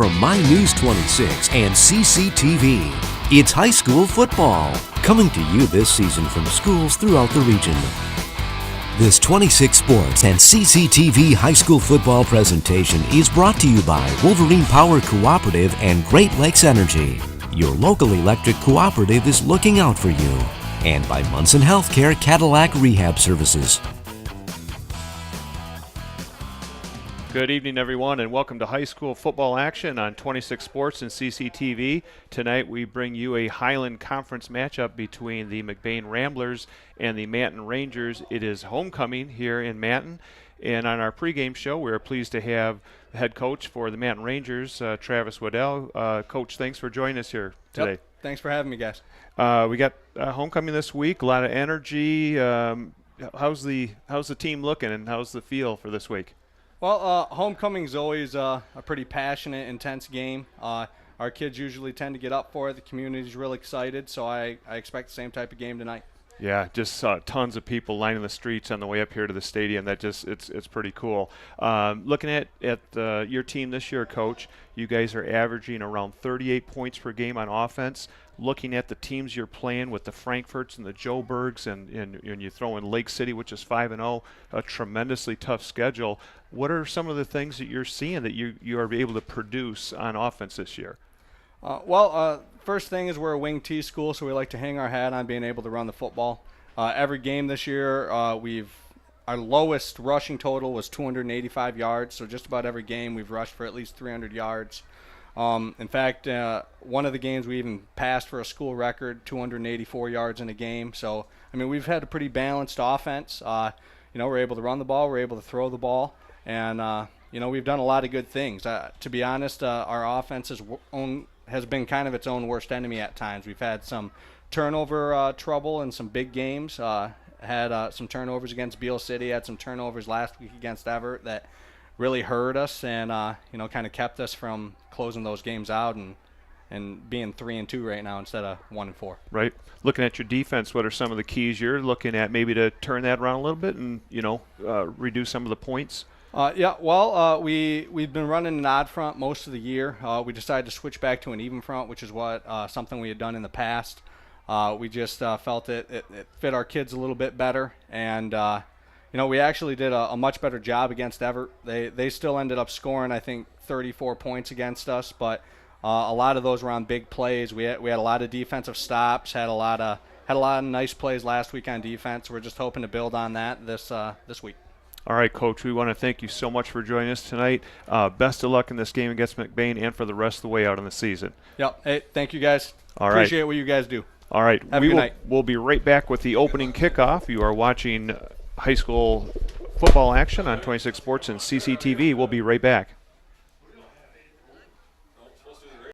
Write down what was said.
from My News 26 and CCTV. It's high school football, coming to you this season from schools throughout the region. This 26 Sports and CCTV high school football presentation is brought to you by Wolverine Power Cooperative and Great Lakes Energy. Your local electric cooperative is looking out for you. And by Manton Healthcare Cadillac Rehab Services. Good evening, everyone, and welcome to high school football action on 26 Sports and CCTV. Tonight we bring you a Highland Conference matchup between the McBain Ramblers and the Manton Rangers. It is homecoming here in Manton, and on our pregame show we are pleased to have the head coach for the Manton Rangers, Travis Waddell. Coach, thanks for joining us here today. Yep. Thanks for having me, guys. We got homecoming this week, a lot of energy. How's the team looking, and how's the feel for this week? Well, homecoming is always a pretty passionate, intense game. Our kids usually tend to get up for it. The community's really excited, so I expect the same type of game tonight. Yeah, just tons of people lining the streets on the way up here to the stadium. That just it's pretty cool. Looking at your team this year, Coach, you guys are averaging around 38 points per game on offense. Looking at the teams you're playing with the Frankfurts and the Joburgs, and you throw in Lake City, which is 5-0, a tremendously tough schedule. What are some of the things that you're seeing that you are able to produce on offense this year? First thing is we're a wing T school, so we like to hang our hat on being able to run the football. Every game this year, our lowest rushing total was 285 yards, so just about every game we've rushed for at least 300 yards. In fact, one of the games we even passed for a school record, 284 yards in a game. So, I mean, we've had a pretty balanced offense. We're able to run the ball, we're able to throw the ball, and we've done a lot of good things. To be honest, our offense has been kind of its own worst enemy at times. We've had some turnover trouble in some big games. Had some turnovers against Beale City. Had some turnovers last week against Everett that really hurt us and kind of kept us from closing those games out and being 3-2 right now instead of 1-4. Right. Looking at your defense, what are some of the keys you're looking at maybe to turn that around a little bit and reduce some of the points? We've been running an odd front most of the year. We decided to switch back to an even front, which is what something we had done in the past. We just felt it fit our kids a little bit better, and we actually did a much better job against Everett. They still ended up scoring, I think, 34 points against us, but a lot of those were on big plays. We had a lot of defensive stops, had a lot of nice plays last week on defense. We're just hoping to build on that this week. All right, Coach, we want to thank you so much for joining us tonight. Best of luck in this game against McBain and for the rest of the way out in the season. Yep. Hey, thank you, guys. All right. Appreciate what you guys do. All right. Have a good night. We'll be right back with the opening kickoff. You are watching high school football action on 26 Sports and CCTV. We'll be right back.